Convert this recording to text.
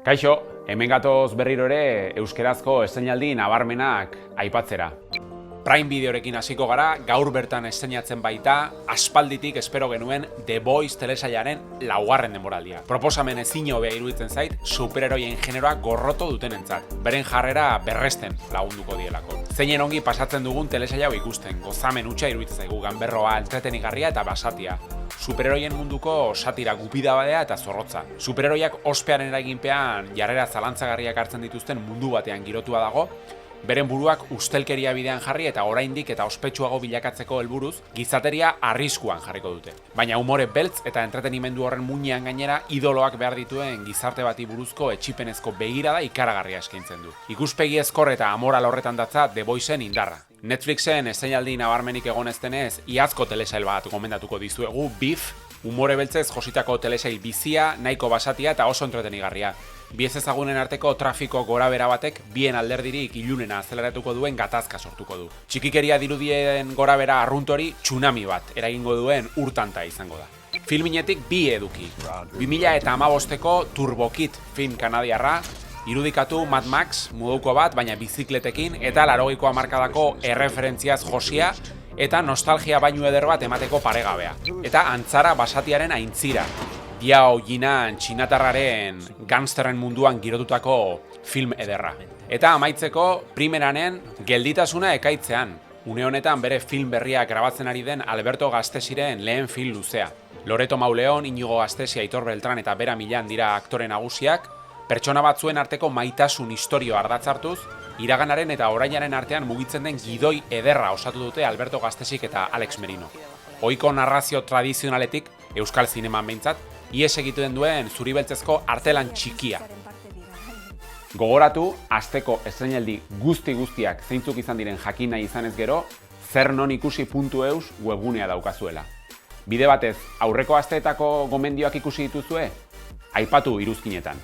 Kaixo, hemen gatoz berriro ere euskerazko estreinaldi nabarmenak aipatzera. Prime Videorekin hasiko gara, gaur bertan estreinatzen baita, aspalditik espero genuen The Boys telesailaren 4. denboraldia. Proposamen ezin hobea iruditzen zait, superheroien generoa gorroto dutenentzat. Beren jarrera berresten lagunduko dielako. Zeinen ongi pasatzen dugun telesaila hau ikusten, gozamen hutsa iruditzen zaigu, ganberroa, entretenigarria eta basatia. Superheroien munduko satira gupidabadea eta zorrotza. Superheroiak ospearen eraginpean jarrera zalantzagarriak hartzen dituzten mundu batean girotua dago, beren buruak ustelkeria bidean jarri eta oraindik eta ospetsuago bilakatzeko helburuz, gizateria arriskuan jarriko dute. Baina umore beltz eta entretenimendu horren muinean gainera idoloak behar dituen gizarte bati buruzko etsipenezko begirada ikaragarria eskaintzen du. Ikuspegi ezkor eta amoral horretan datza The Boysen indarra. Netflixen estreinaldi nabarmenik egon ez denez, iazko telesail bat gomendatuko dizuegu, Beef, umore beltzez jositako telesail bizia, nahiko basatia eta oso entretenigarria. Biez ezagunen arteko trafiko gorabera batek bien alderdirik ilunena azeleratuko duen gatazka sortuko du. Txikikeria dirudien gorabera arruntori tsunami bat eragingo duen urtanta izango da. Filminetik bi eduki. 2015ko Turbo Kid film kanadiarra, irudikatu Mad Max moduko bat, baina bizikletekin eta 80ko hamarkadako erreferentziaz josia eta nostalgia bainu eder bat emateko paregabea. Eta antzara basatiaren aintzira. Yao Jinan txinatarraren gangsterren munduan girotutako film ederra. Eta amaitzeko primeranen gelditasuna ekaitzean. Une honetan bere film berriak grabatzen ari den Alberto Gastesiren lehen film luzea. Loreto Mauleon, Inigo Gastesi, Aitor Beltran eta Bera Millan dira aktore nagusiak, pertsona batzuen arteko maitasun istorio ardatzartuz, iraganaren eta orainaren artean mugitzen den gidoi ederra osatu dute Alberto Gastesik eta Alex Merino. Ohiko narrazio tradizionaletik, euskal zineman behintzat, ies egiten duen zuribeltzezko artelan txikia. Gogoratu, asteko estreinaldi guztiak zeintzuk izan diren jakin nahi izanez gero, zernonikusi.eus webgunea daukazuela. Bide batez, aurreko asteetako gomendioak ikusi dituzue? Aipatu iruzkinetan.